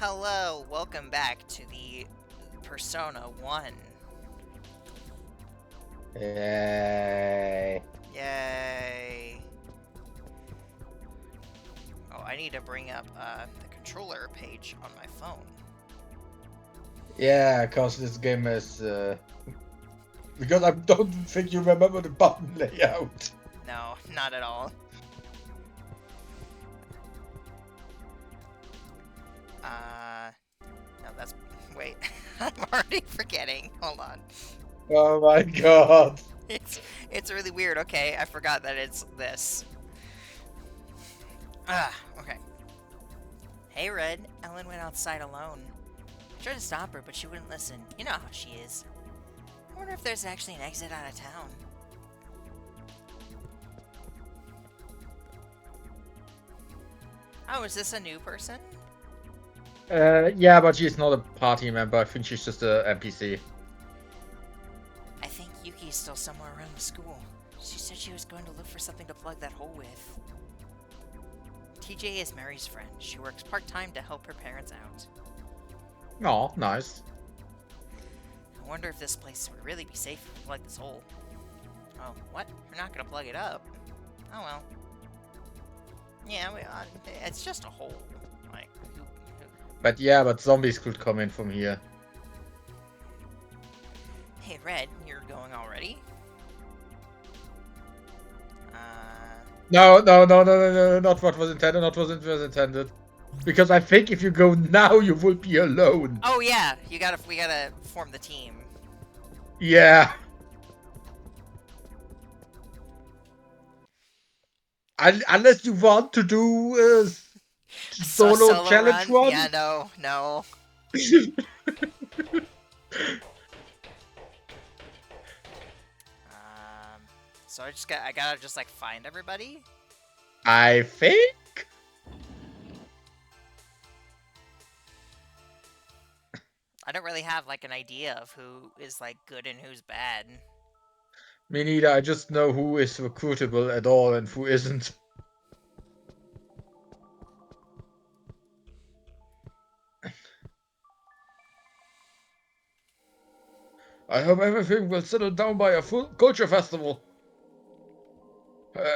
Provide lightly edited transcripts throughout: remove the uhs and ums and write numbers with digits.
Hello, welcome back to the Persona 1. Yay. Yay. Oh, I need to bring up the controller page on my phone. Yeah, because this game is... Because I don't think you remember the button layout. No, not at all. No, that's... Wait, I'm already forgetting. Hold on. Oh my god. It's really weird. Okay, I forgot that it's this. Okay. Hey, Red. Ellen went outside alone. I tried to stop her, but she wouldn't listen. You know how she is. I wonder if there's actually an exit out of town. Oh, is this a new person? Yeah, but she's not a party member. I think she's just a NPC. I think Yuki's still somewhere around the school. She said she was going to look for something to plug that hole with. TJ is Mary's friend. She works part-time to help her parents out. Oh, nice. I wonder if this place would really be safe if we plug this hole. Oh, what? We're not gonna plug it up. Oh well. Yeah, it's just a hole. Like, But yeah, but zombies could come in from here. Hey, Red, you're going already? No, not what was intended, not what was intended. Because I think if you go now, you will be alone. Oh yeah, we gotta form the team. Yeah. Unless you want to do a solo challenge run? one. Yeah, no. So I gotta just like find everybody. I think. I don't really have like an idea of who is like good and who's bad. Me neither. I just know who is recruitable at all and who isn't. I hope everything will settle down by a full culture festival.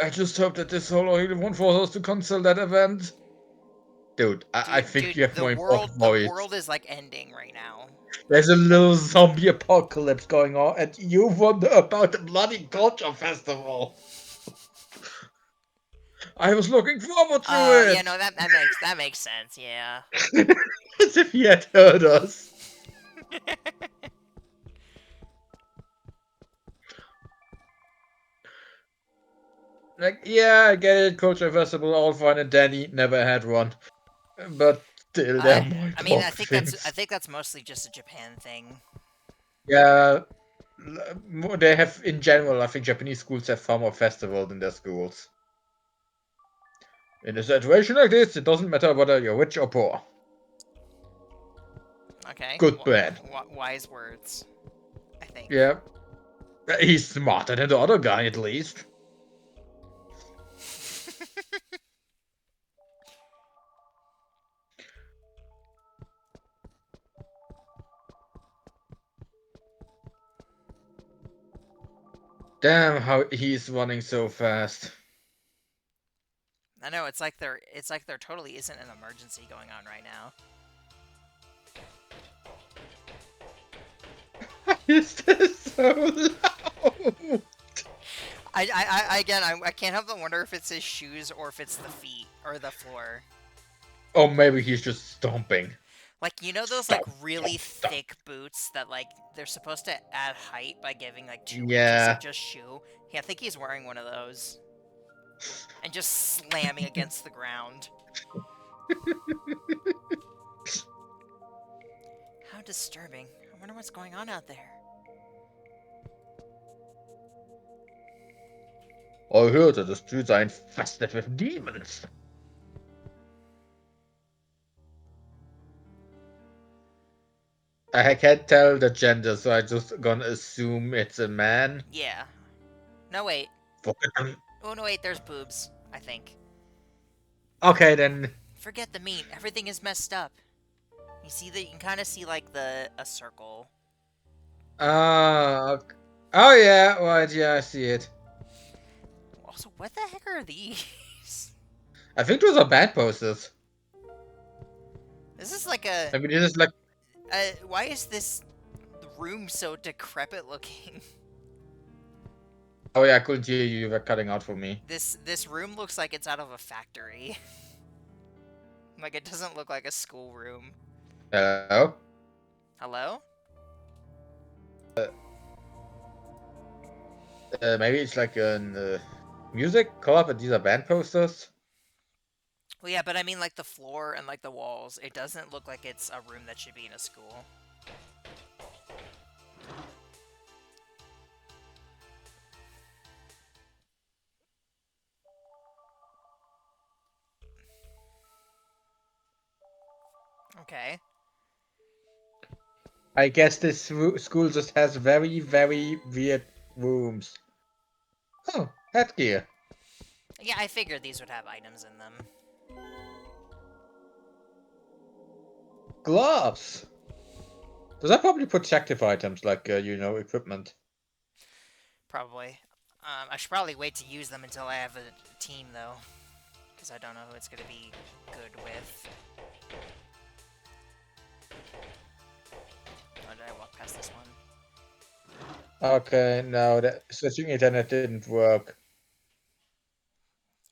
I just hope that this whole only won't force us to cancel that event. Dude, I think Dude, you have more important the worries. world is like ending right now. There's a little zombie apocalypse going on, and you wonder about the bloody culture festival. I was looking forward to Yeah, it. no, that makes sense. Yeah. As if he had heard us. Like, yeah, I get it, culture festival, all fine and dandy, never had one. But still, there are more I mean, important I things. think that's mostly just a Japan thing. Yeah, they have, in general, I think Japanese schools have far more festivals in their schools. In a situation like this, it doesn't matter whether you're rich or poor. Okay. Good plan. Wise words. I think. Yeah, he's smarter than the other guy, at least. Damn, how he's running so fast. I know it's like there totally isn't an emergency going on right now. Is this so loud? I can't help but wonder if it's his shoes or if it's the feet or the floor. Or maybe he's just stomping. Like, you know those like Stomp, really stomp, stomp. thick boots that like they're supposed to add height by giving like 2 inches of Yeah. just shoe? Yeah, I think he's wearing one of those. And just slamming against the ground. How disturbing. I wonder what's going on out there. I heard that the streets are infested with demons. I can't tell the gender, so I just gonna assume it's a man. Yeah. No, wait. Fucking- Oh, no, wait, there's boobs, I think. Okay, then. Forget the meat. Everything is messed up. You see that? You can kind of see like a circle. Ah, oh yeah, right, yeah, I see it. Also, what the heck are these? I think those are band posters. This is like a. I mean, this is like, Why is this room so decrepit looking? oh yeah, I couldn't hear you. You were cutting out for me. This room looks like it's out of a factory. Like it doesn't look like a school room. Hello. Hello? Maybe it's like a music co-op, but these are band posters. Well, yeah, but I mean like the floor and like the walls. It doesn't look like it's a room that should be in a school. Okay. I guess this school just has very, very weird rooms. Oh, headgear. Yeah, I figured these would have items in them. Gloves. Does that probably protective items like, equipment? Probably. I should probably wait to use them until I have a team, though. Because I don't know who it's going to be good with. Oh, did I walk past this one? Okay, no, that switching internet didn't work.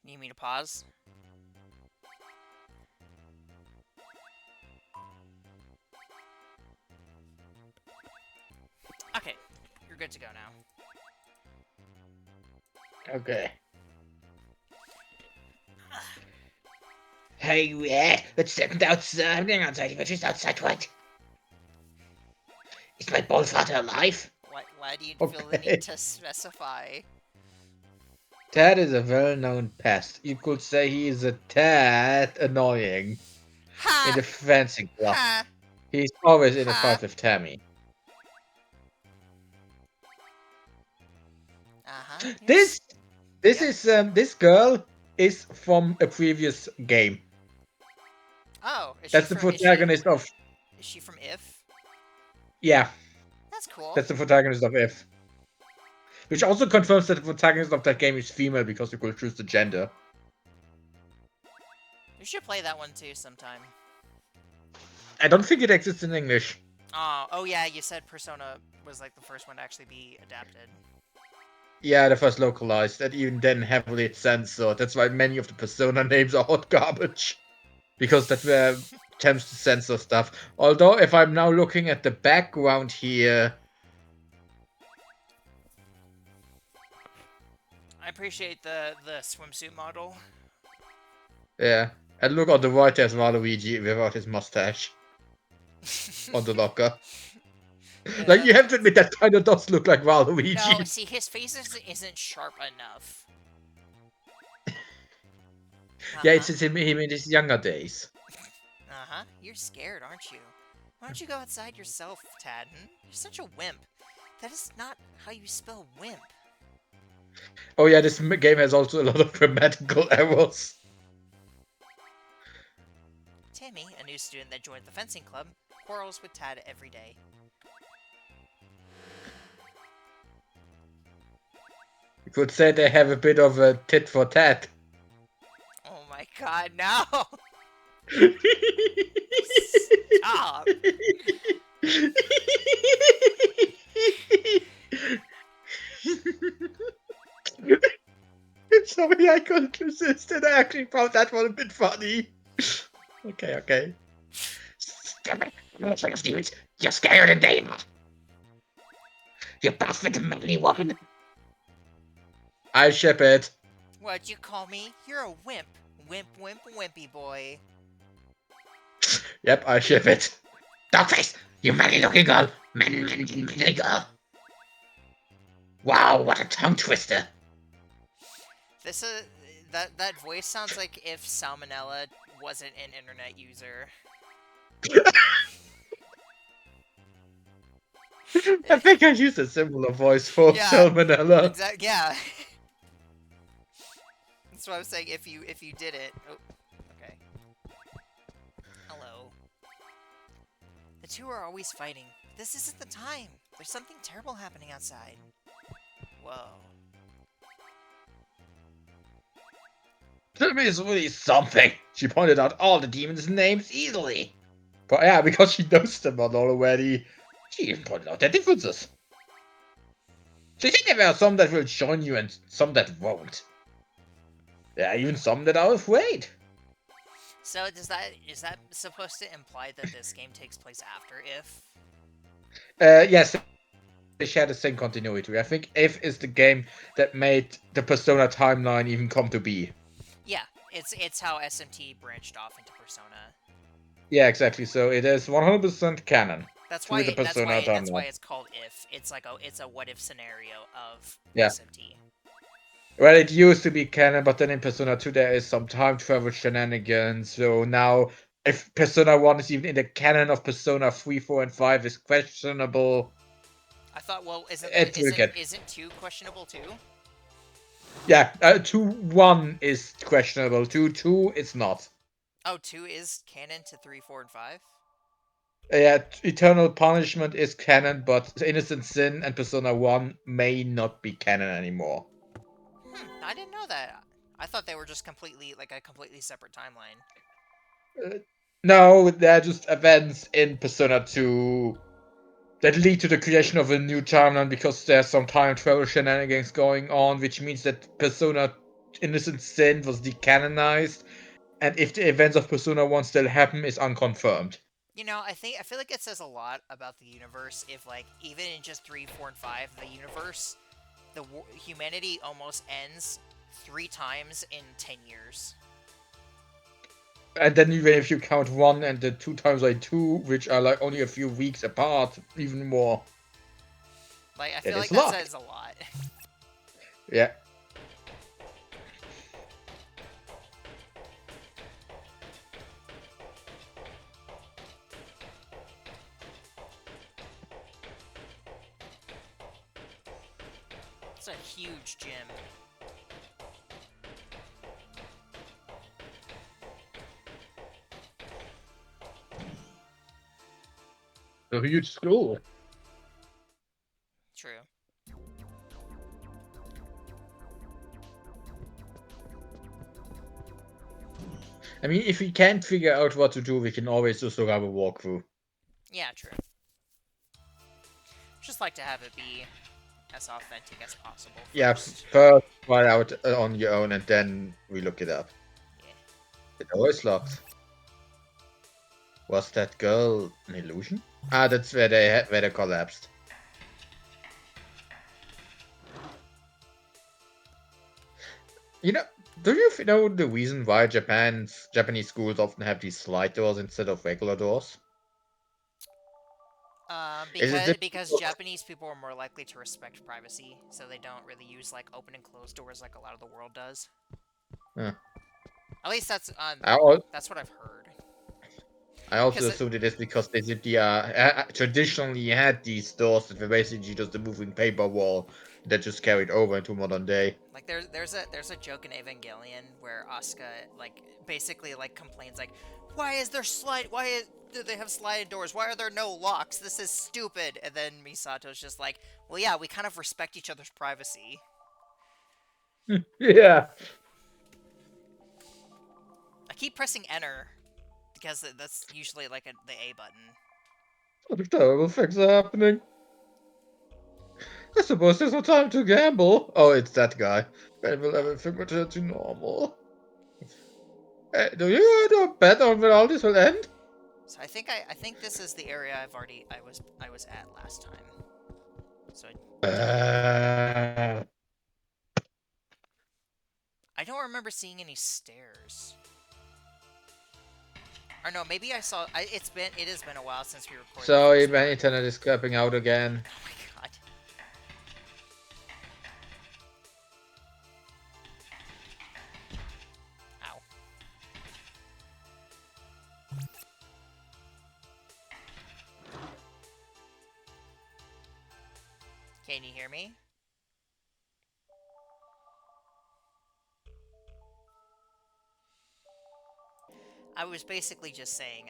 Need me to pause? Okay, you're good to go now. Okay. Hey, yeah, let's stand outside. Hang outside, but just outside, what? Is my father alive? Why do you feel the need to specify? Tad is a well-known pest. You could say he is a tad annoying Ha! in the fencing club. Ha! He's always in a Ha! fight with Tammy. Uh-huh. This Yep. is this girl is from a previous game. Oh, That's the protagonist of. Is she from If? Yeah, That's cool. that's the protagonist of If. Which also confirms that the protagonist of that game is female because you could choose the gender. We should play that one too sometime. I don't think it exists in English. Oh yeah, you said Persona was like the first one to actually be adapted. Yeah, the first localized, and even then heavily censored. That's why many of the Persona names are hot garbage. Because that attempts to censor stuff. Although, if I'm now looking at the background here... I appreciate the swimsuit model. Yeah. And look on the right, there's Waluigi without his mustache. On the locker. Yeah, Like, you have to admit, that kind of does look like Waluigi. No, see, his face isn't sharp enough. Yeah, it's him in his younger days. Uh-huh. You're scared, aren't you? Why don't you go outside yourself, Tad? You're such a wimp. That is not how you spell wimp. Oh yeah, this game has also a lot of grammatical errors. Tammy, a new student that joined the fencing club, quarrels with Tad every day. You could say they have a bit of a tit for tat. Oh my god, no! Stop! Sorry, I couldn't resist it. I actually found that one a bit funny. Okay. You're scared of Dave. You bastard manly woman. I ship it. What'd you call me? You're a wimp. Wimp, wimpy boy. Yep, I ship it. Dogface, you manly looking girl. Manly girl. Wow, what a tongue twister. This that voice sounds like if Salmonella wasn't an internet user. I think I used a similar voice for Salmonella. Exactly. Yeah. That's what I was saying. If you did it. Oh, okay. Hello. The two are always fighting. This isn't the time. There's something terrible happening outside. Whoa. Tell me it's really something. She pointed out all the demons' names easily. But yeah, because she knows them all already, she even pointed out their differences. She said there are some that will join you and some that won't. There are even some that are afraid. So is that supposed to imply that this game takes place after If? Yes, they share the same continuity. I think If is the game that made the Persona timeline even come to be. Yeah, it's how SMT branched off into Persona. Yeah, exactly. So it is 100% canon That's to the why Persona that's why timeline. it's called If. It's a what if scenario of Yeah. SMT. Well, it used to be canon, but then in Persona 2 there is some time travel shenanigans. So now, if Persona 1 is even in the canon of Persona 3, 4, and 5 is questionable, I thought, well, it will get. isn't two questionable too? Yeah, 2 1 is questionable. 2 2 is not. Oh, two is canon to 3, 4, and 5? Yeah, Eternal Punishment is canon, but Innocent Sin and Persona 1 may not be canon anymore. I didn't know that. I thought they were just completely, like, a completely separate timeline. No, they're just events in Persona 2 that lead to the creation of a new timeline because there's some time travel shenanigans going on, which means that Persona Innocent Sin was decanonized, and if the events of Persona 1 still happen, is unconfirmed. You know, I feel like it says a lot about the universe if, like, even in just 3, 4, and 5, the universe, humanity almost ends 3 times in 10 years. And then even if you count 1 and the 2 times by 2, which are like only a few weeks apart, even more. Like, I That feel like is that luck. says a lot. Yeah. It's a huge gym. A huge school. True. I mean, if we can't figure out what to do, we can always just look up a walkthrough. Yeah, true. Just like to have it be as authentic as possible Yeah, first. first try out on your own and then we look it up. Yeah. It always locked. Was that girl an illusion? Ah, that's where they collapsed. You know, do you know the reason why Japanese schools often have these slide doors instead of regular doors? Is it Because Japanese people are more likely to respect privacy, so they don't really use like open and closed doors like a lot of the world does. Huh. At least I, al- that's what I've heard. I also Because assumed it is because they did traditionally had these doors that were basically just a moving paper wall that just carried over into modern day. like there's a joke in Evangelion where Asuka like basically like complains like, do they have sliding doors? Why are there no locks? This is stupid. And then Misato's just like, well, yeah, we kind of respect each other's privacy. Yeah. I keep pressing enter because that's usually like the A button. What terrible things are happening? I suppose there's no time to gamble. Oh, it's that guy. When will everything return to normal? Do you do a bet on when all this will end? So I think this is the area I was at last time. So Uh, I don't remember seeing any stairs. Or no, maybe I saw. It has been a while since we recorded the Sorry, first my part. internet is crapping out again. Oh my god. Ow. Can you hear me? I was basically just saying,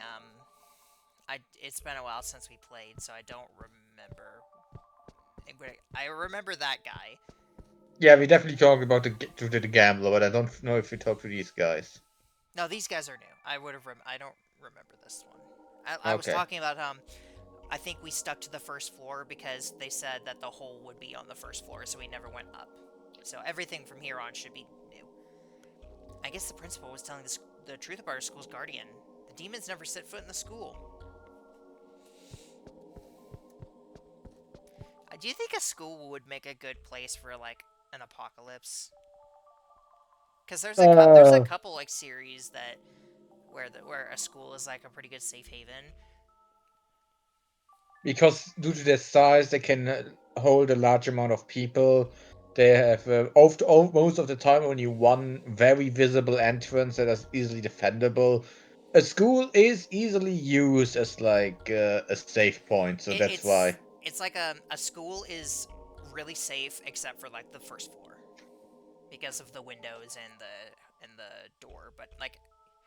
it's been a while since we played, so I don't remember. I remember that guy. Yeah, we definitely talked about the gambler, but I don't know if we talked to these guys. No, these guys are new. I don't remember this one. I was Okay. talking about I think we stuck to the first floor because they said that the hole would be on the first floor, so we never went up. So everything from here on should be new. I guess the principal was telling the truth about our school's guardian. The demons never set foot in the school. Do you think a school would make a good place for like an apocalypse? Because there's a Uh, couple like series that where a school is like a pretty good safe haven. because due to their size, they can hold a large amount of people. They have most of the time only one very visible entrance that is easily defendable. A school is easily used as like a safe point, so It, that's why. it's like a school is really safe except for like the first floor because of the windows and the door. But like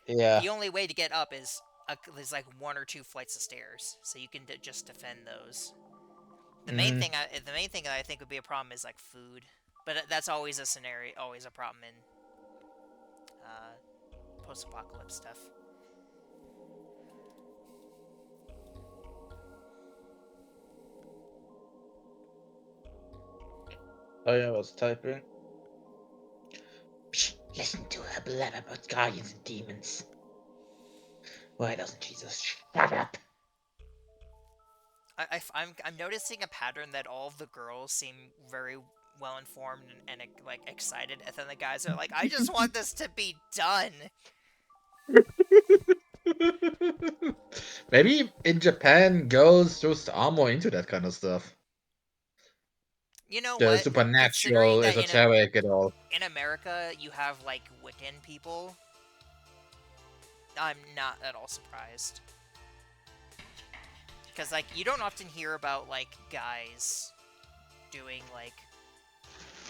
Yeah. the only way to get up is there's like one or two flights of stairs, so you can just defend those. Hmm. The main thing that I think would be a problem is like food, but that's always a scenario, always a problem in post-apocalypse stuff. Oh yeah, I was typing. Psh, listen to her blab about guardians and demons. Why doesn't she just shut up? I'm noticing a pattern that all of the girls seem very well informed and like excited, and then the guys are like, "I just want this to be done." Maybe in Japan, girls just are more into that kind of stuff. You know The what? Considering supernatural, that esoteric, and all. in America you have like Wiccan people, I'm not at all surprised. Because like you don't often hear about like guys doing like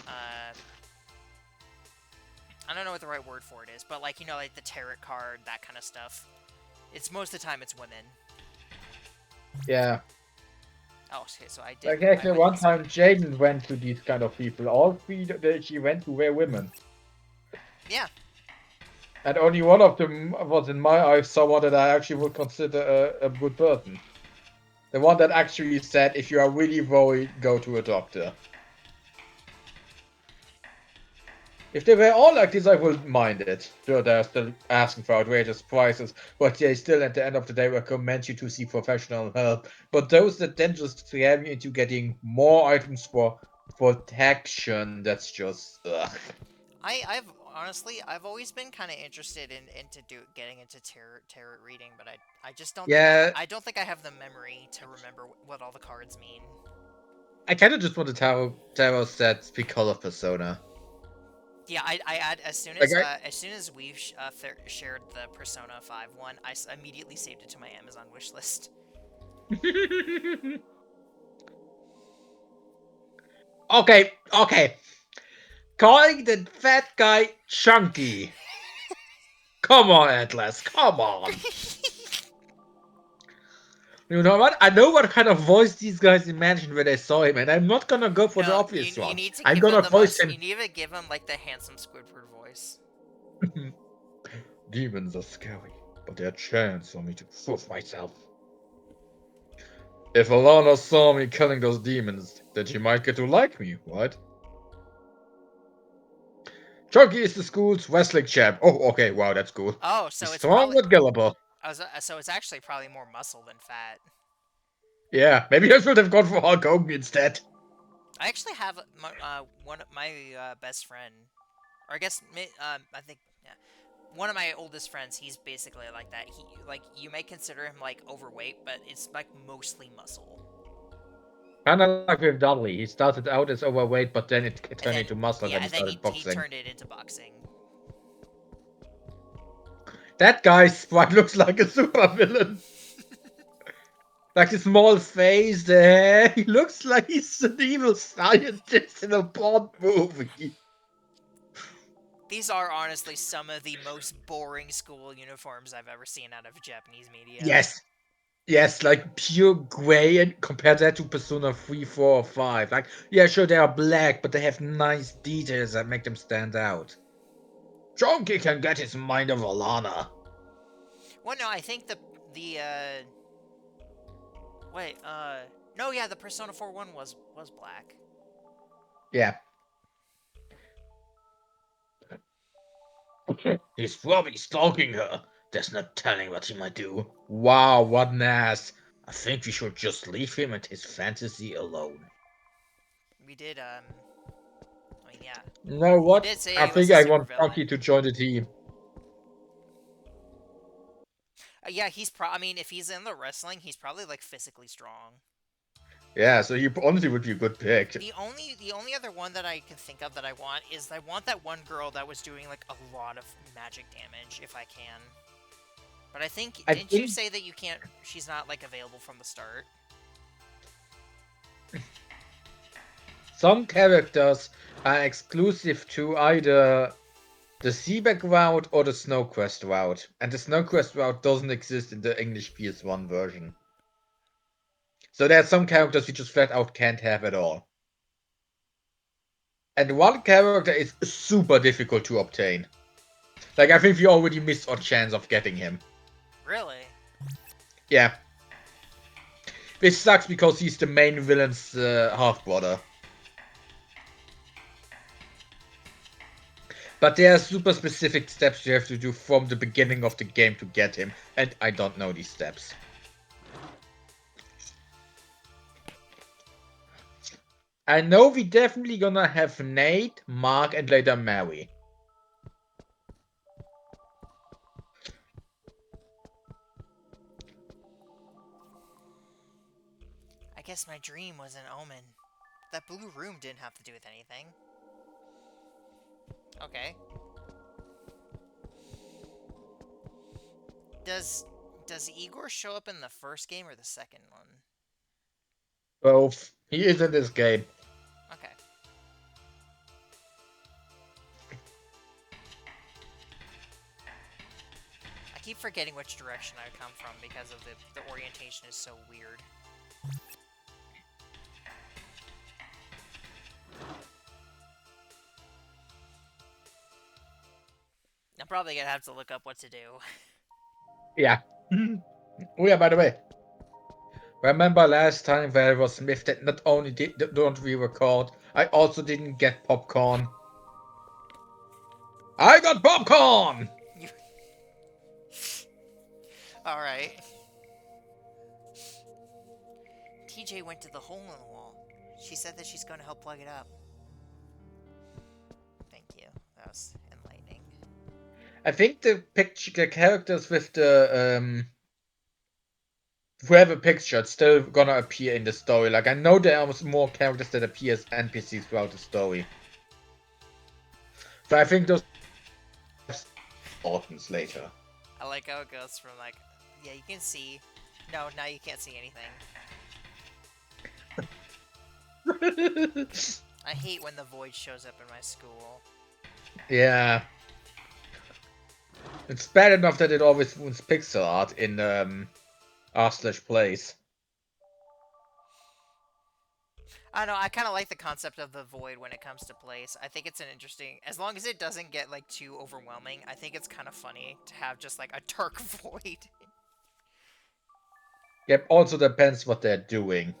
uh I don't know what the right word for it is, but like like the tarot card, that kind of stuff. It's most of the time it's women. Yeah. Oh, okay, so I did. Like I actually, went one this way. time Jaden went to these kind of people. All three that she went to were women. Yeah. And only one of them was, in my eyes, someone that I actually would consider a good person. The one that actually said, if you are really worried, go to a doctor. If they were all like this, I wouldn't mind it. Sure, they're still asking for outrageous prices, but they still, at the end of the day, recommend you to seek professional help. But those that then just scam you into getting more items for protection, that's just ugh. I've honestly I've always been kind of interested in into getting into tarot reading, but I just don't think Yeah, I don't think I have the memory to remember what all the cards mean. I kind of just want the tarot sets because of Persona. Yeah, I add Like as soon as we've shared the Persona 5 one, immediately saved it to my Amazon wish list. I. Okay, okay. Calling the fat guy chunky. Come on, Atlas. Come on. You know what? I know what kind of voice these guys imagined when they saw him, and I'm not gonna go for the No, obvious you one. need to I'm give him gonna the voice most. You him. need to give him like the handsome Squidward voice. Demons are scary, but they're a chance for me to prove myself. If Alana saw me killing those demons, then she might get to like me, right? Chunky is the school's wrestling champ. Oh, okay, wow, that's cool. Oh, He's so it's strong probably but gullible. so it's actually probably more muscle than fat. Yeah, maybe I should have gone for Hulk Hogan instead. I actually have one of my best friend, or I guess I think yeah, one of my oldest friends. He's basically like that. He like you may consider him like overweight, but it's like mostly muscle. Kind of like with Dudley. He started out as overweight, but then it And turned then into muscle yeah, when he and then started he boxing. turned it into boxing. That guy's sprite looks like a supervillain. Like the small face, the hair. He looks like he's an evil scientist in a Bond movie. These are honestly some of the most boring school uniforms I've ever seen out of Japanese media. Yes. Yes, like pure gray, and compare that to Persona 3, 4, or 5. Like, yeah, sure, they are black, but they have nice details that make them stand out. Chonky can get his mind of Alana. Well, no, I think wait, no, yeah, the Persona 4 one was black. Yeah. He's probably stalking her. There's no telling what he might do. Wow, what an ass. I think we should just leave him and his fantasy alone. We did, I mean, yeah, You know you what? did say I he was think a I super want villain. Chonky to join the team. Yeah, I mean, if he's in the wrestling, he's probably like physically strong. Yeah, so he honestly would be a good pick. The only other one that I can think of that I want is I want that one girl that was doing like a lot of magic damage if I can. But I think I didn't you think say that you can't? She's not like available from the start. some characters are exclusive to either the Seaback route or the Snowcrest route. And the Snowcrest route doesn't exist in the English PS1 version. So there are some characters you just flat out can't have at all. And one character is super difficult to obtain. Like, I think we already missed our chance of getting him. Really? Yeah. Which sucks because he's the main villain's half-brother. But there are super specific steps you have to do from the beginning of the game to get him, and I don't know these steps. I know we definitely gonna have Nate, Mark, and later Mary. I guess my dream was an omen. That blue room didn't have to do with anything. Okay. Does does Igor show up in the first game or the second one? Both. He is in this game. Okay. I keep forgetting which direction I come from because of the orientation is so weird. I'm probably gonna have to look up what to do. Yeah. Oh yeah, by the way. Remember last time where it was myth that not only don't we record, I also didn't get popcorn. I got popcorn! Alright. TJ went to the hole in the wall. She said that she's going to help plug it up. Thank you. That was enlightening. I think the characters with the who have a picture, it's still gonna appear in the story. Like, I know there are more characters that appear as NPCs throughout the story. So I think those importance later. I like how it goes from like, yeah, you can see. No, now you can't see anything. I hate when the void shows up in my school. Yeah. It's bad enough that it always ruins pixel art in r/plays. I don't know, I kind of like the concept of the void when it comes to place. I think it's an interesting, as long as it doesn't get like too overwhelming, I think it's kind of funny to have just like a dark void. Yep, also depends what they're doing.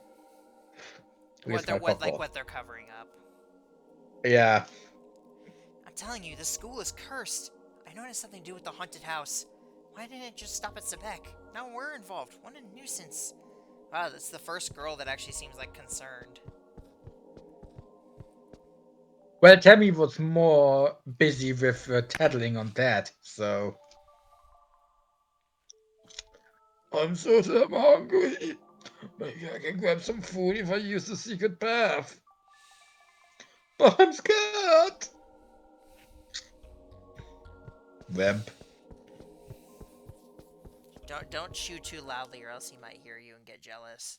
What they're what they're covering up. Yeah. I'm telling you, this school is cursed. I know it has something to do with the haunted house. Why didn't it just stop at Sebek? Now we're involved. What a nuisance. Wow, that's the first girl that actually seems like concerned. Well, Tammy was more busy with tattling on that, so. I'm so damn hungry. Maybe I can grab some food if I use the secret path. But I'm scared. Wimp. Don't chew too loudly or else he might hear you and get jealous.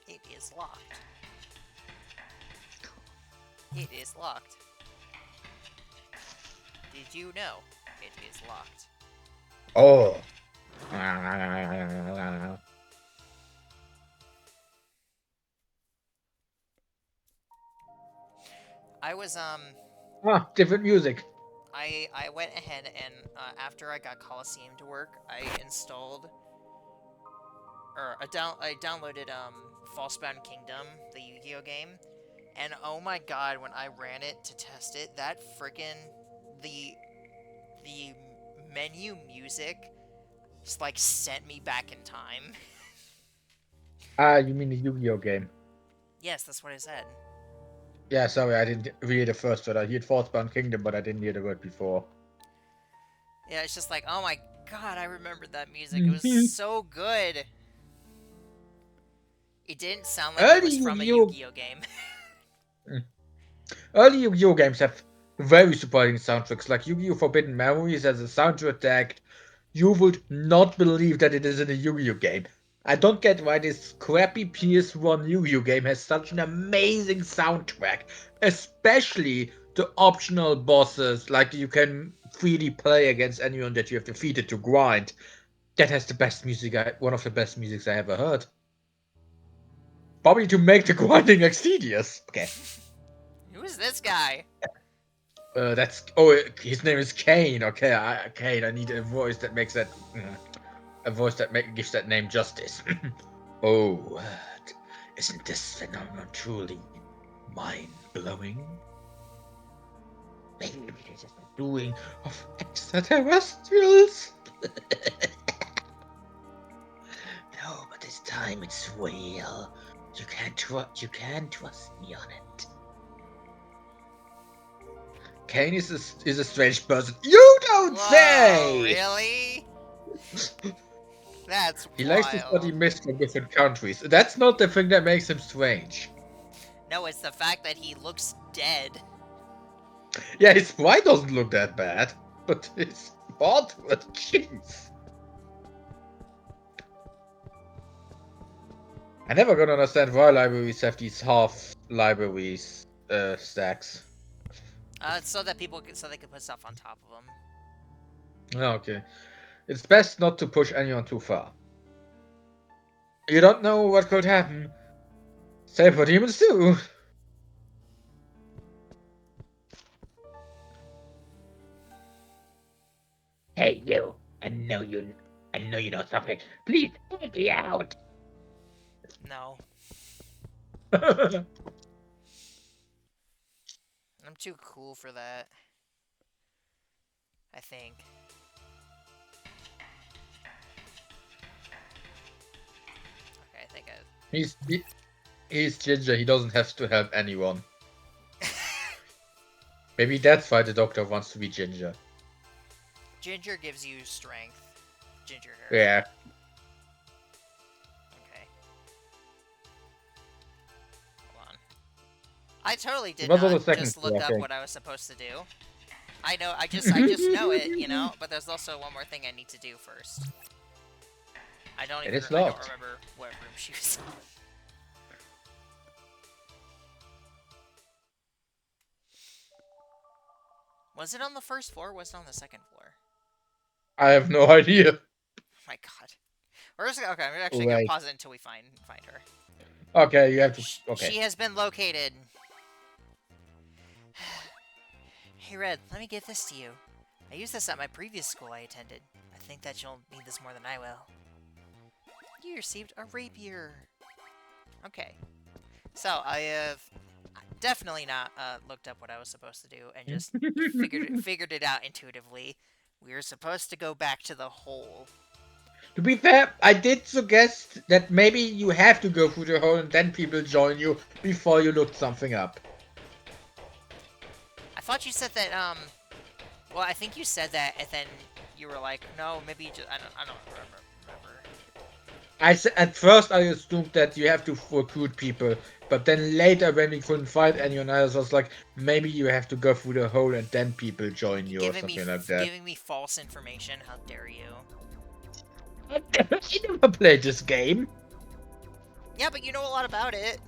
It is locked. It is locked. Did you know it is locked? Oh. I was Ah, different music. I went ahead and after I got Coliseum to work, I installed or I downloaded Falsebound Kingdom, the Yu-Gi-Oh game, and oh my god, when I ran it to test it, that freaking the the menu music just like sent me back in time. Ah, you mean the Yu-Gi-Oh game? Yes, that's what I said. Yeah, sorry, I didn't hear the first word. I heard Falsebound Kingdom, but I didn't hear the word before. Yeah, it's just like, oh my god, I remembered that music. It was so good. It didn't sound like it Early was from a Yu-Gi-Oh! Yu-Gi-Oh game. Early Yu-Gi-Oh games have very surprising soundtracks. Like Yu-Gi-Oh! Forbidden Memories has a soundtrack that you would not believe that it is in a Yu-Gi-Oh game. I don't get why this crappy PS1 Yu-Gi-Oh game has such an amazing soundtrack, especially the optional bosses. Like you can freely play against anyone that you have defeated to grind. That has the best music, one of the best musics I ever heard. Probably to make the grinding tedious. Okay. Who is this guy? That's his name is Kane. Okay, Kane. I need a voice that makes that a voice that gives that name justice. Oh, isn't this phenomenon truly mind blowing? Maybe it is the doing of extraterrestrials. No, but this time it's real. You can't trust me on it. Kane is a strange person. You don't Whoa, say! really? That's He likes to study wild. myths from different countries. That's not the thing that makes him strange. No, it's the fact that he looks dead. Yeah, his sprite doesn't look that bad, but his artwork, jeez. I never gonna understand why libraries have these half libraries stacks. It's so that so they can put stuff on top of them. Okay. It's best not to push anyone too far. You don't know what could happen. Same for demons too. Hey you, I know you know something. Please help me out. No, I'm too cool for that. I think. Okay, I think He's ginger. He doesn't have to help anyone. Maybe that's why the doctor wants to be ginger. Ginger gives you strength. Ginger hair. Yeah. Okay. Hold on. I totally did It was on not the second just floor, look I up think. what I was supposed to do. I know. I just know it, you know. But there's also one more thing I need to do first. I don't It is I don't locked. remember what room she was in. Was it on the first floor or was it on the second floor? I have no idea. Oh my god. We're actually gonna Right. pause it until we find her. Okay, you have to. Okay. She has been located. Hey Red, let me give this to you. I used this at my previous school I attended. I think that you'll need this more than I will. You received a rapier. Okay. So, I have definitely not looked up what I was supposed to do and just figured it out intuitively. We were supposed to go back to the hole. To be fair, I did suggest that maybe you have to go through the hole and then people join you before you look something up. I thought you said that, well, I think you said that, and then you were like, no, maybe you just, I don't remember. At first I assumed that you have to recruit people, but then later when we couldn't find anyone else, I was like, maybe you have to go through the hole and then people join you or something like that. Giving me false information, how dare you? I never played this game. Yeah, but you know a lot about it.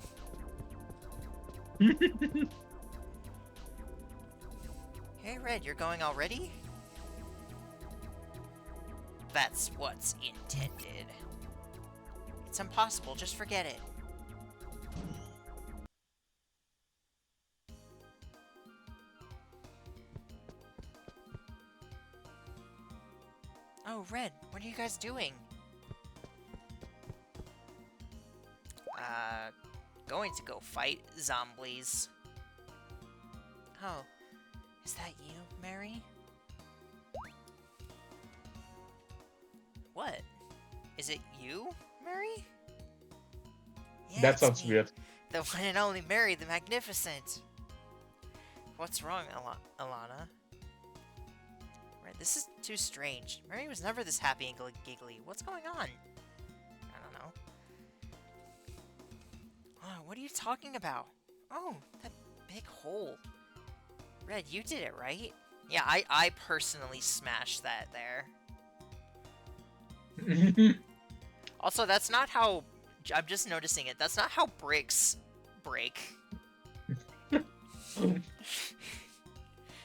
Hey, Red, you're going already? That's what's intended. It's impossible, just forget it. Oh, Red, what are you guys doing? Going to go fight zombies. Oh, is that you, Mary? What? Is it you, Mary? Yeah, That it's sounds me. weird. The one and only Mary the Magnificent. What's wrong, Alana? Right, this is too strange. Mary was never this happy and giggly. What's going on? I don't know. Oh, what are you talking about? Oh, that big hole. Red, you did it, right? Yeah, I personally smashed that there. Also, that's not how... I'm just noticing it. That's not how bricks break.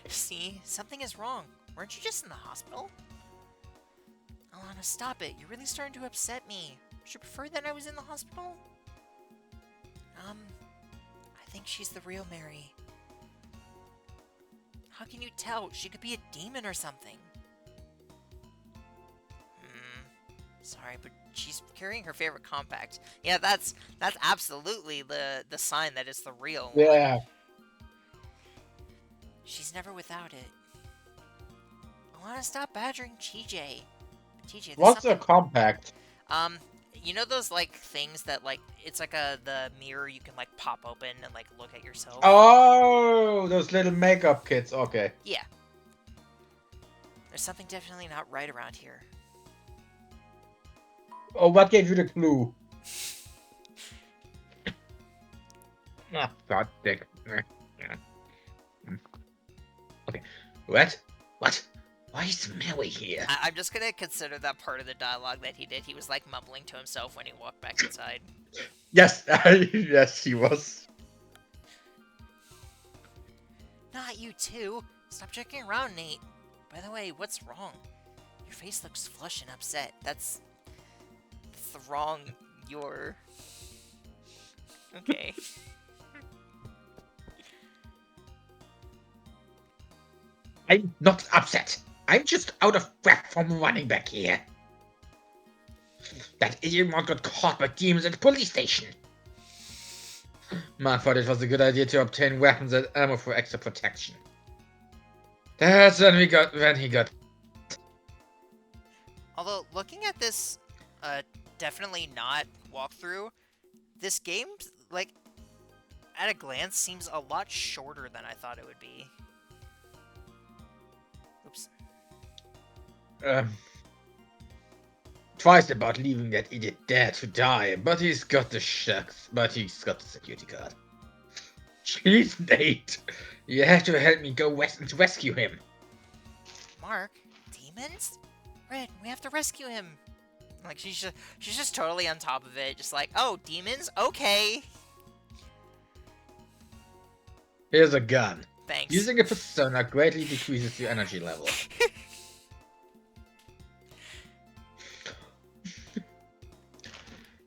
See? Something is wrong. Weren't you just in the hospital? Alana, stop it. You're really starting to upset me. Would you prefer that I was in the hospital? I think she's the real Mary. How can you tell? She could be a demon or something. Sorry, but she's carrying her favorite compact. Yeah, that's absolutely the sign that it's the real one. Yeah. She's never without it. I want to stop badgering TJ. TJ, there's What's a something... compact? You know those, like, things that, like, it's like the mirror you can, like, pop open and, like, look at yourself? Oh, those little makeup kits. Okay. Yeah. There's something definitely not right around here. Oh, what gave you the clue? Ah, God, dick. Okay. What? What? Why is Mary here? I'm just gonna consider that part of the dialogue that he did. He was, like, mumbling to himself when he walked back inside. Yes, yes, he was. Not you too. Stop checking around, Nate. By the way, what's wrong? Your face looks flushed and upset. That's the wrong your... Okay. I'm not upset. I'm just out of breath from running back here. That idiot monk got caught by demons at the police station. Mark thought it was a good idea to obtain weapons and ammo for extra protection. That's when he got. Although, looking at this, definitely not walkthrough, this game, like, at a glance, seems a lot shorter than I thought it would be. Oops. Twice about leaving that idiot there to die, but he's got the shucks. But he's got the security card. Jeez, Nate, you have to help me go west and rescue him. Mark, demons? Red, we have to rescue him. Like, she's just totally on top of it, just like, oh, demons? Okay. Here's a gun. Thanks. Using a persona greatly decreases your energy level.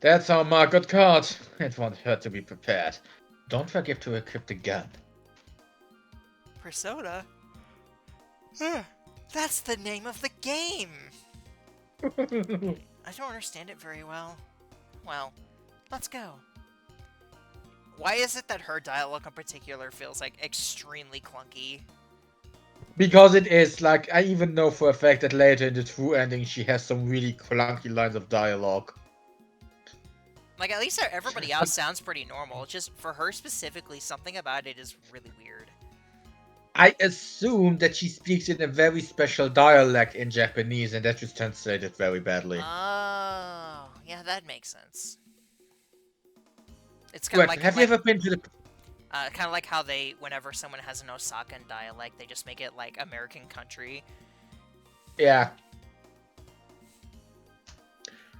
That's how Mark got caught. It won't hurt to be prepared. Don't forget to equip the gun. Persona? That's the name of the game! I don't understand it very well. Well, let's go. Why is it that her dialogue in particular feels, like, extremely clunky? Because it is, like, I even know for a fact that later in the true ending she has some really clunky lines of dialogue. Like, at least everybody else sounds pretty normal. Just, for her specifically, something about it is really weird. I assume that she speaks in a very special dialect in Japanese, and that just translated very badly. Oh, yeah, that makes sense. It's kind of like... Have you ever been to the... kind of like how they, whenever someone has an Osakan dialect, they just make it, like, American country. Yeah.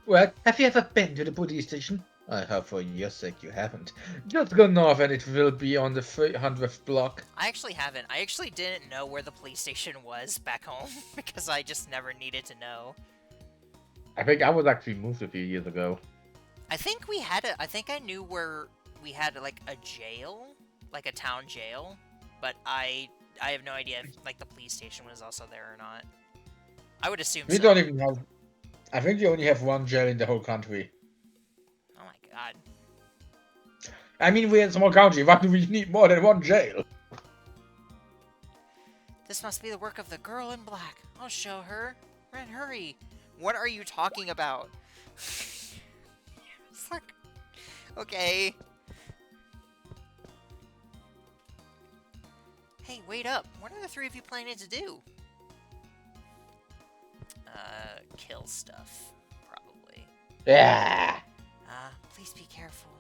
Well, have you ever been to the police station? I hope for your sake you haven't. Just go north and it will be on the 300th block. I actually haven't. I actually didn't know where the police station was back home because I just never needed to know. I think I was actually moved a few years ago. I think we had a. I think I knew where we had like a jail, like a town jail, but I have no idea if like the police station was also there or not. I would assume We so. don't even have. I think you only have one jail in the whole country. Oh my god. I mean, we're in a small country. Why do we need more than one jail? This must be the work of the girl in black. I'll show her. Ren, hurry. What are you talking about? It's like, okay. Hey, wait up. What are the three of you planning to do? Kill stuff. Probably. Yeah. Please be careful.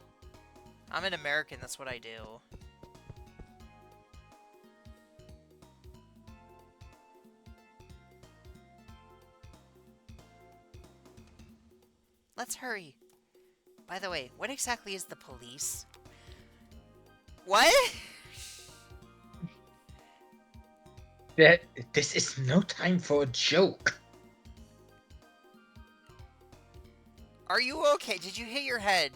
I'm an American, that's what I do. Let's hurry. By the way, what exactly is the police? What? This is no time for a joke. Are you okay? Did you hit your head?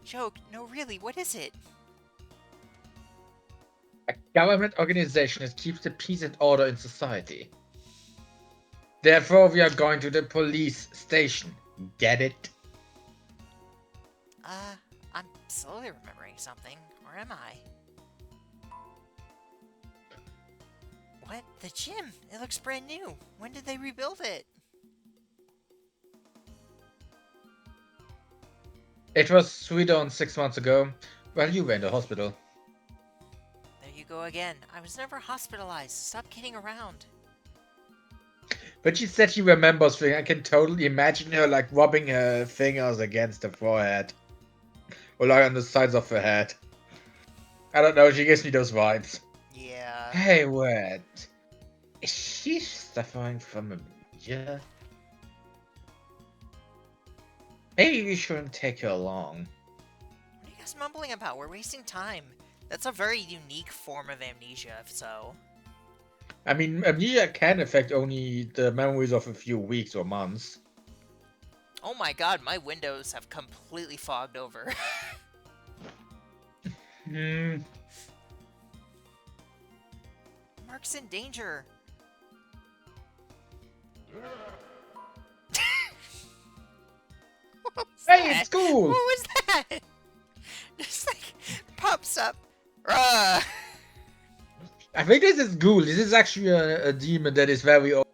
Joke? No, really, what is it? A government organization that keeps the peace and order in society. Therefore, we are going to the police station. Get it? I'm slowly remembering something. Or am I? What? The gym! It looks brand new. When did they rebuild it? It was redone 6 months ago. Well, you were in the hospital. There you go again. I was never hospitalized. Stop kidding around. But she said she remembers things. I can totally imagine her like rubbing her fingers against the forehead. Or like on the sides of her head. I don't know, she gives me those vibes. Yeah. Hey, what? Is she suffering from amnesia? Maybe we shouldn't take her along. What are you guys mumbling about? We're wasting time. That's a very unique form of amnesia, if so. I mean, amnesia can affect only the memories of a few weeks or months. Oh my god, my windows have completely fogged over. Hmm. Mark's in danger. What was Hey, that? it's cool! What was that? Just like pops up. Bruh. I think this is Ghoul. This is actually a demon that is very old.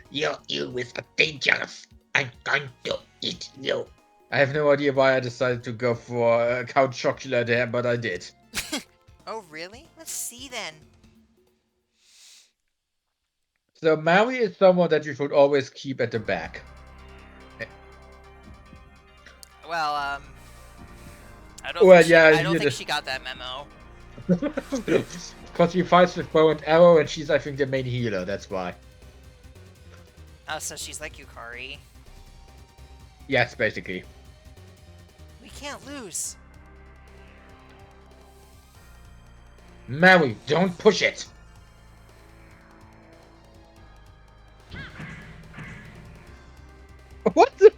You is dangerous. I'm going to eat you. I have no idea why I decided to go for Count Chocula there, but I did. Oh, really? Let's see then. So Maui is someone that you should always keep at the back. Well, I Well, don't yeah, think she got that memo. because she fights with bow and arrow, and she's, I think, the main healer. That's why. Oh, so she's like Yukari. Yes, basically. We can't lose. Maui, don't push it. What the?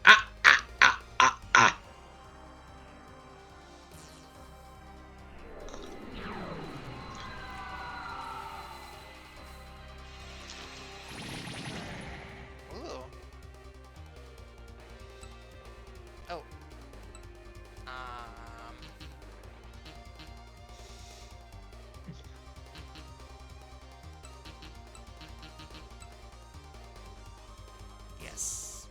Ah, ah, ah, ah, ah. Ooh. Oh. Yes.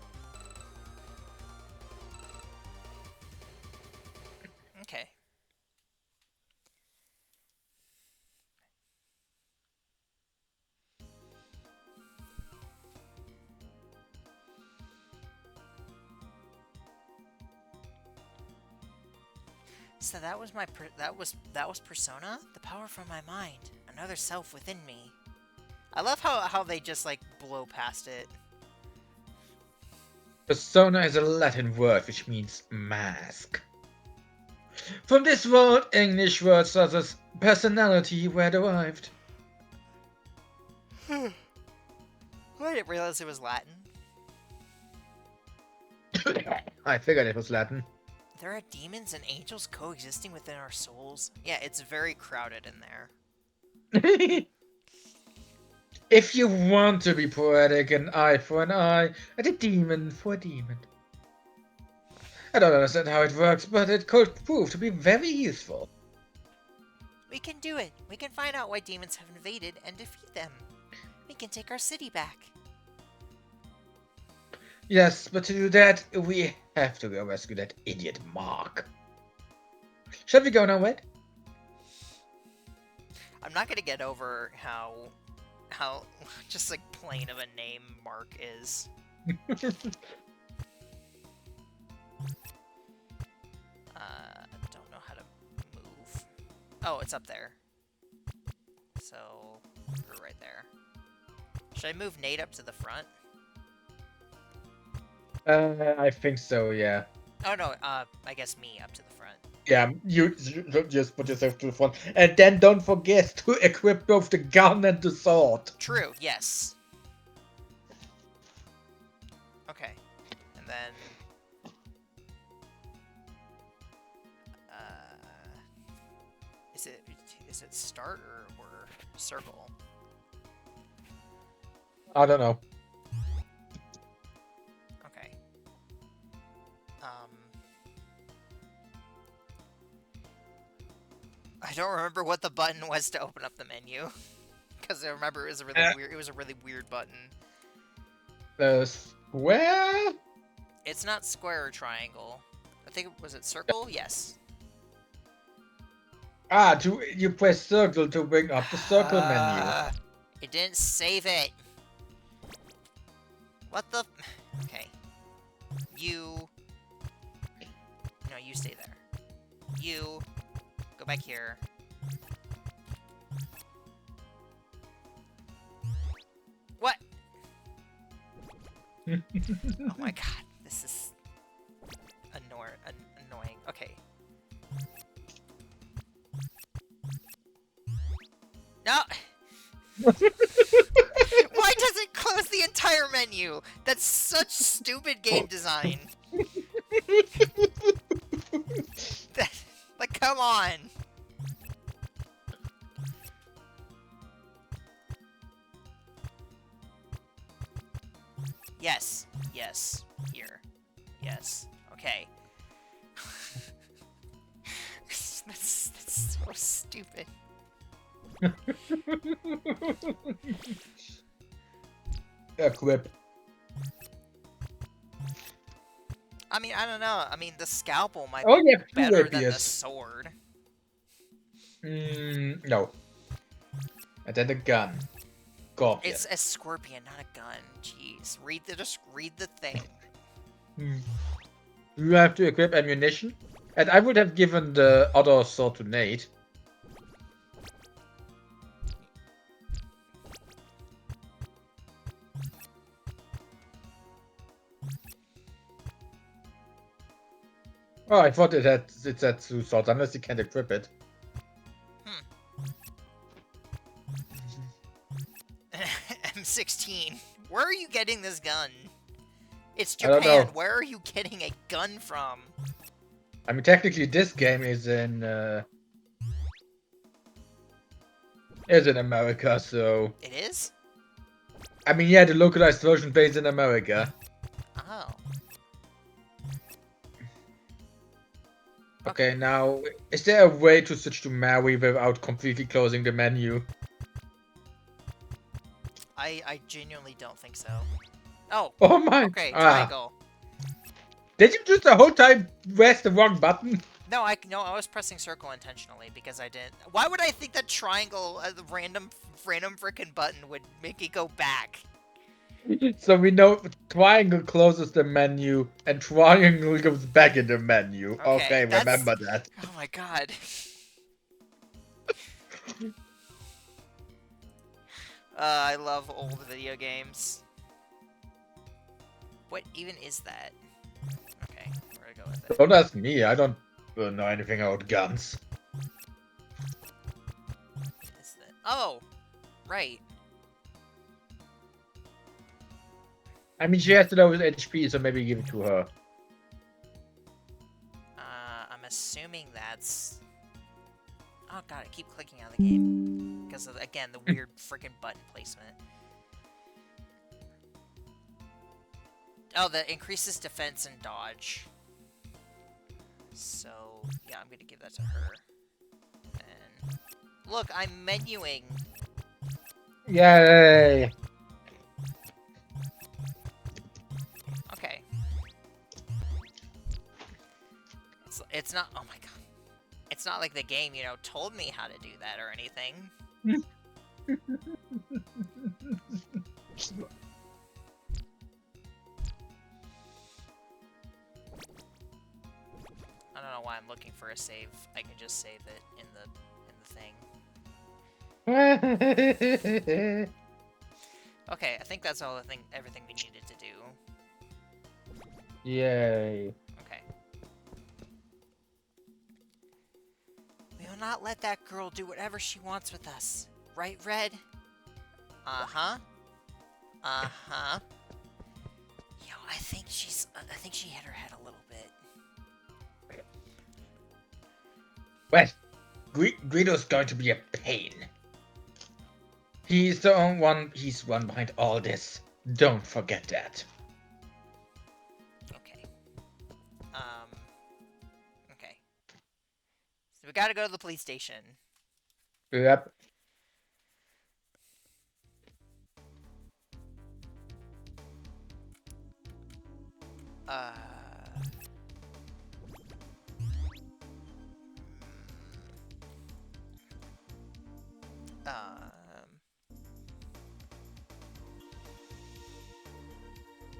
Okay. So that was that was Persona? The power from my mind. Another self within me. I love how they just, like, blow past it. Persona is a Latin word which means mask. From this word, English words such as personality were derived. I didn't realize it was Latin. I figured it was Latin. There are demons and angels coexisting within our souls. Yeah, it's very crowded in there. If you want to be poetic, an eye for an eye, and a demon for a demon. I don't understand how it works, but it could prove to be very useful. We can do it. We can find out why demons have invaded and defeat them. We can take our city back. Yes, but to do that, we have to go rescue that idiot Mark. Shall we go now, Ed? I'm not gonna get over how just, like, plain of a name Mark is. Don't know how to move. Oh, it's up there. So, we're right there. Should I move Nate up to the front? I think so, yeah. Oh no, I guess me up to the front. Yeah, you just put yourself to the front. And then don't forget to equip both the gun and the sword. True, yes. Okay. And then... Is it start or circle? I don't know. Okay. I don't remember what the button was to open up the menu. Because I remember it was a really weird button. Square? It's not square or triangle. I think was it circle? Yes. Ah, you press circle to bring up the circle menu. It didn't save it. What the? Okay. You. No, you stay there. You. Go back here. What? Oh my god, this is annoying. Okay. No! Why does it close the entire menu? That's such stupid game design. Like, come on. Yes. Yes. Here. Yes. Okay. That's so stupid. Equip. I mean, I don't know. I mean, the scalpel might Oh, be yeah, better than the sword. No. And then the gun. Scorpion. It's a scorpion, not a gun. Jeez. Just read the thing. You have to equip ammunition. And I would have given the other sword to Nate. Oh, I thought it had two swords, unless you can't equip it. M16. Where are you getting this gun? It's Japan. Where are you getting a gun from? I mean, technically, this game is in America, so. It is? I mean, yeah, the localized version based in America. Oh. Okay, now, is there a way to switch to Mary without completely closing the menu? I genuinely don't think so. Oh. Oh my. Okay, triangle. Did you just the whole time press the wrong button? No, I was pressing circle intentionally because I didn't. Why would I think that triangle, the random frickin' button would make it go back? So we know triangle closes the menu and triangle goes back in the menu. Okay, that's... remember that. Oh my god. I love old video games. What even is that? Okay, we're gonna go with it. Don't ask me, I don't know anything about guns. Is that... Oh! Right. I mean, she has to know with HP, so maybe give it to her. I'm assuming that's... Oh god, I keep clicking out of the game. Because of, again, the weird freaking button placement. Oh, that increases defense and dodge. So, yeah, I'm gonna give that to her. And... Look, I'm menuing! Yay! Okay. It's not... Oh my god. It's not like the game, you know, told me how to do that or anything. I don't know why I'm looking for a save. I can just save it in the thing. Okay, I think that's everything we needed to do. Yay. Okay. We will not let that girl do whatever she wants with us. Right, Red? Uh-huh. Uh-huh. Yo, I think she hit her head a little bit. Well, Guido's going to be a pain. He's the one behind all this. Don't forget that. Okay. Okay. So we gotta go to the police station. Yep.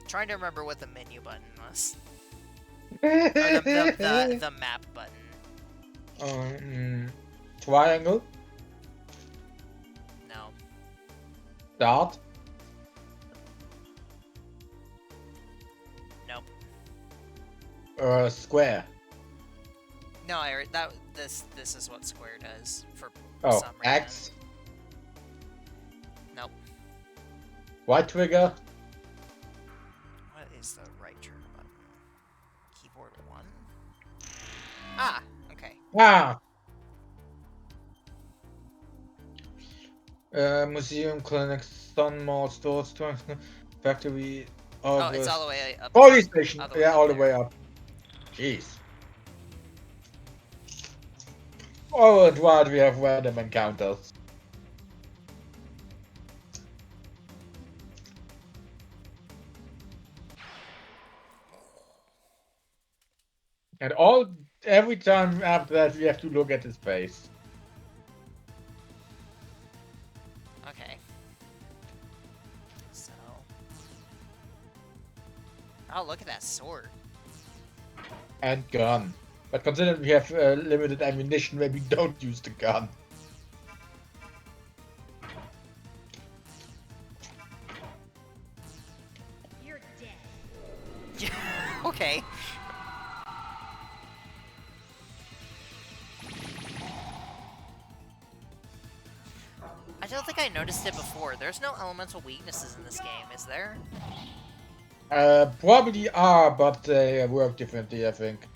Trying to remember what the menu button was. Or the map button. Triangle? No. Start? Nope. Square? No, this is what square does for Oh, some reason. X? Nope. Y trigger? What is the right trigger button? Keyboard 1? Ah! Okay. Ah! Museum, clinic, sun mall, stores, factory, Oh, it's all the way up. Police station! Yeah, all the way up. Jeez. Oh, Edward, we have random encounters. And every time after that, we have to look at his face. Okay. So... Oh, look at that sword. And gun. But consider we have limited ammunition, maybe don't use the gun. You're dead. Okay. I don't think I noticed it before. There's no elemental weaknesses in this game, is there? Probably are, but they work differently, I think.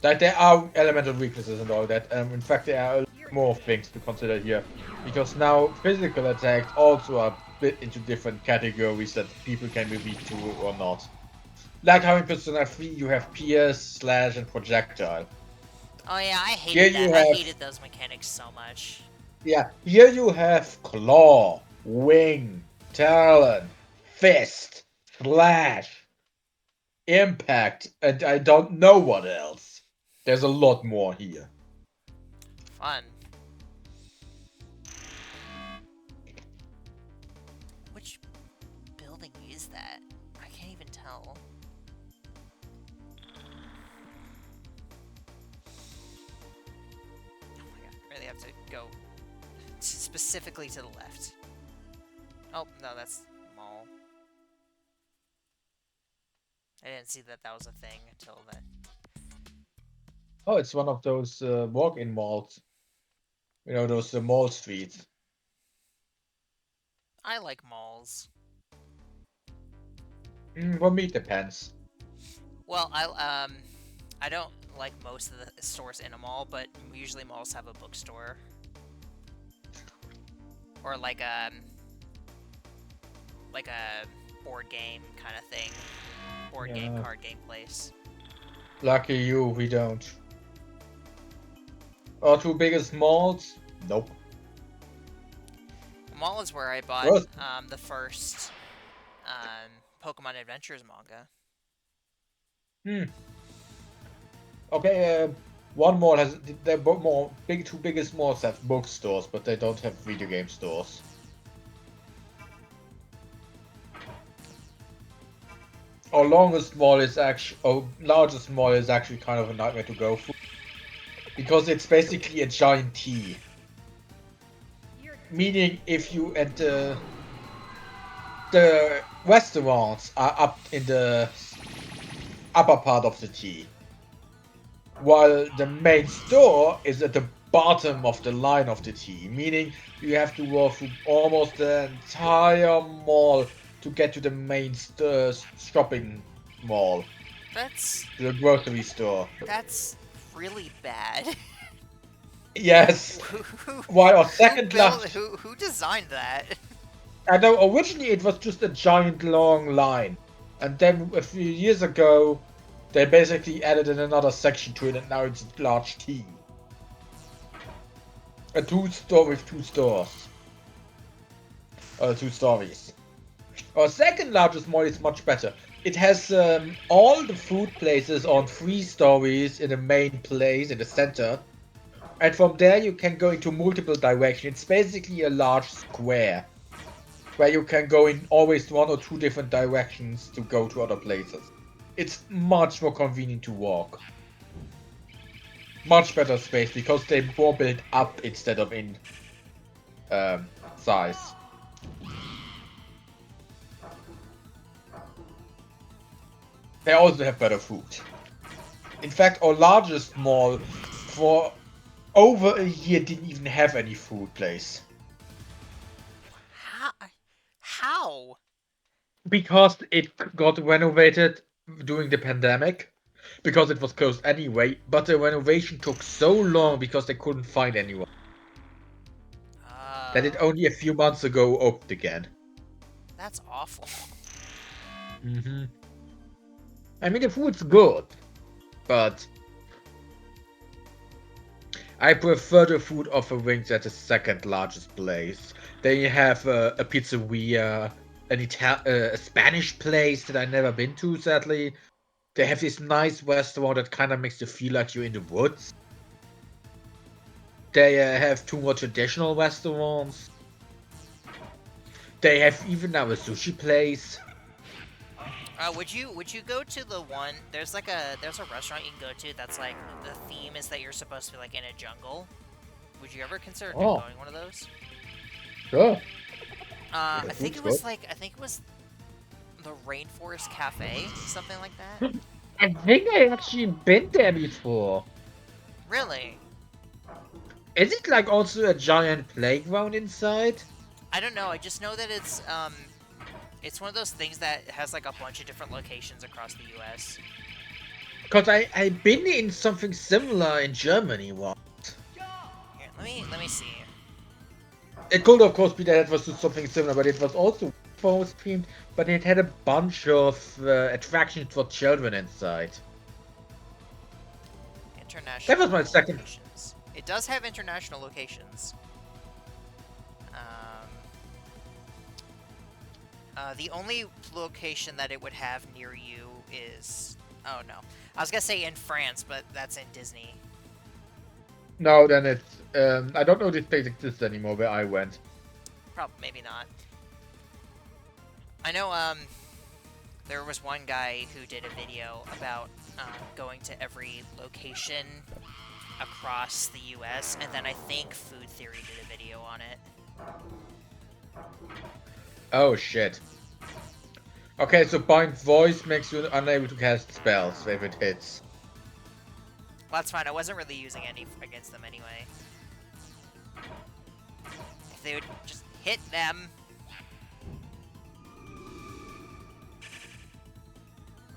Like, there are elemental weaknesses and all that. In fact, there are more things to consider here. Because now, physical attacks also are split into different categories that people can be weak to or not. Like how in Persona 3 you have Pierce, Slash, and Projectile. Oh yeah, I hated that. I hated those mechanics so much. Yeah, here you have Claw, Wing, Talon, Fist, Slash, Impact, and I don't know what else. There's a lot more here. Fun. is that? I can't even tell. Oh my god, I really have to go specifically to the left. Oh, no, that's mall. I didn't see that that was a thing until then. Oh, it's one of those walk-in malls. You know, those mall streets. I like malls. For me, it depends. Well, I don't like most of the stores in a mall, but usually malls have a bookstore. Or like a board game kind of thing. Board game, Yeah. card game place. Lucky you, we don't. Our two biggest malls? Nope. Mall is where I bought Gross. the first Pokemon Adventures manga. Okay, one mall has two biggest malls have bookstores, but they don't have video game stores. Our largest mall is actually kind of a nightmare to go through because it's basically a giant T. Meaning, if you enter the restaurants are up in the upper part of the T, while the main store is at the bottom of the line of the T, meaning you have to walk through almost the entire mall to get to the main shopping mall, That's the grocery store. really bad. Yes, while our second largest... Who designed that? I know originally it was just a giant long line, and then a few years ago they basically added in another section to it, and now it's a large T. A two-store with two stores. Two stories. Our second largest mall is much better. It has all the food places on 3 stories in the main place in the center. And from there you can go into multiple directions. It's basically a large square where you can go in always 1 or 2 different directions to go to other places. It's much more convenient to walk. Much better space because they more built up instead of in size. They also have better food. In fact, our largest mall for over a year didn't even have any food place. How? Because it got renovated during the pandemic. Because it was closed anyway. But the renovation took so long because they couldn't find anyone. That it only a few months ago opened again. That's awful. I mean, the food's good. But I prefer the food offerings at the second largest place. They have a pizzeria, a Spanish place that I've never been to, sadly. They have this nice restaurant that kind of makes you feel like you're in the woods. They have 2 more traditional restaurants. They have even now a sushi place. Would you go to the one? There's a restaurant you can go to that's like the theme is that you're supposed to be like in a jungle. Would you ever consider going to one of those? Sure. I think it was the Rainforest Cafe, something like that. I think I actually been there before. Really? Is it like also a giant playground inside? I don't know. I just know that it's one of those things that has like a bunch of different locations across the U.S. Cause I've been in something similar in Germany once. Here, let me see. It could of course be that it was something similar, but it was also forest themed. But it had a bunch of attractions for children inside. International. That was my second. Locations. It does have international locations. The only location that it would have near you is... Oh, no. I was gonna say in France, but that's in Disney. No, then it's... I don't know if this place exists anymore where I went. Probably, maybe not. I know, There was one guy who did a video about going to every location across the U.S., and then I think Food Theory did a video on it. Oh shit. Okay, so point voice makes you unable to cast spells if it hits. Well, that's fine. I wasn't really using any against them anyway. If they would just hit them.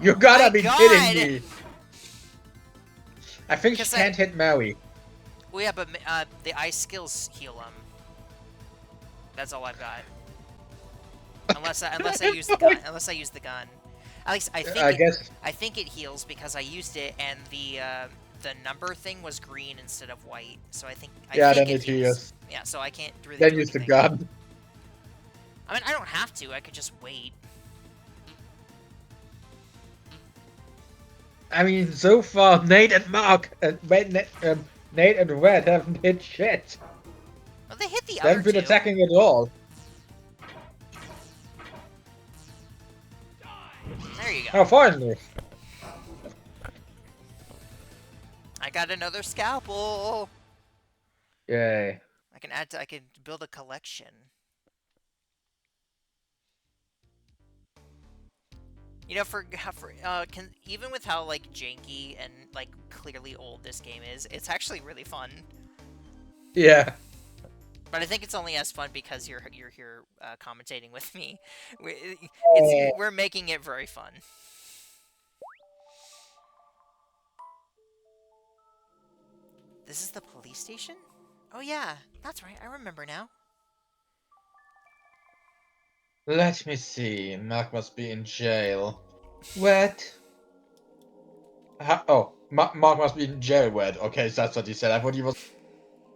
You Oh gotta my be God! kidding me! I think she 'Cause can't hit Maui. Well, yeah, but the ice skills heal them. That's all I've got. Unless I use the gun. Unless I use the gun. At least I think it heals because I used it and the number thing was green instead of white. So I think then it it heals. Yeah, so I can't really Then do use the anything. gun. I mean, I don't have to. I could just wait. I mean, so far Nate and Mark, Nate and Red haven't hit shit. Well, they hit the They other haven't been two. attacking at all. There you go. Oh, finally. I got another scalpel. Yay. I can build a collection. You know, even with how like janky and like clearly old this game is, it's actually really fun. Yeah. But I think it's only as fun because you're here commentating with me. We're making it very fun. This is the police station? Oh yeah, that's right. I remember now. Let me see. Mark must be in jail. What? Mark must be in jail. What? Okay, so that's what he said. I thought he was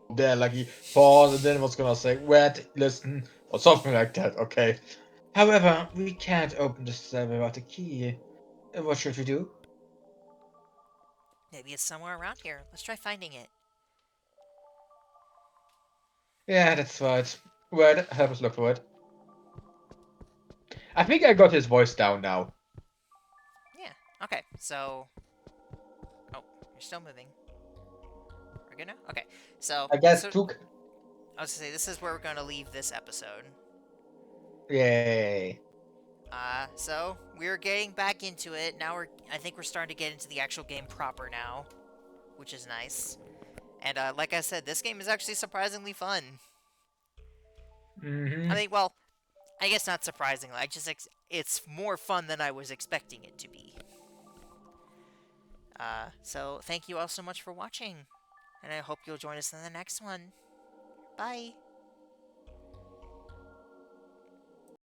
there, like he paused and then was gonna say, "What? Listen," or something like that. Okay. However, we can't open the cell without a key. What should we do? Maybe it's somewhere around here. Let's try finding it. Yeah, that's right. Red, help us look for it. I think I got his voice down now. Yeah. Okay. So. Oh, you're still moving. We're good now? Okay. So. I guess took. I was gonna say this is where we're gonna leave this episode. Yay. So we're getting back into it now. I think we're starting to get into the actual game proper now, which is nice. And like I said, this game is actually surprisingly fun. Mm-hmm. I mean, well, I guess not surprisingly. It's more fun than I was expecting it to be. So thank you all so much for watching, and I hope you'll join us in the next one. Bye.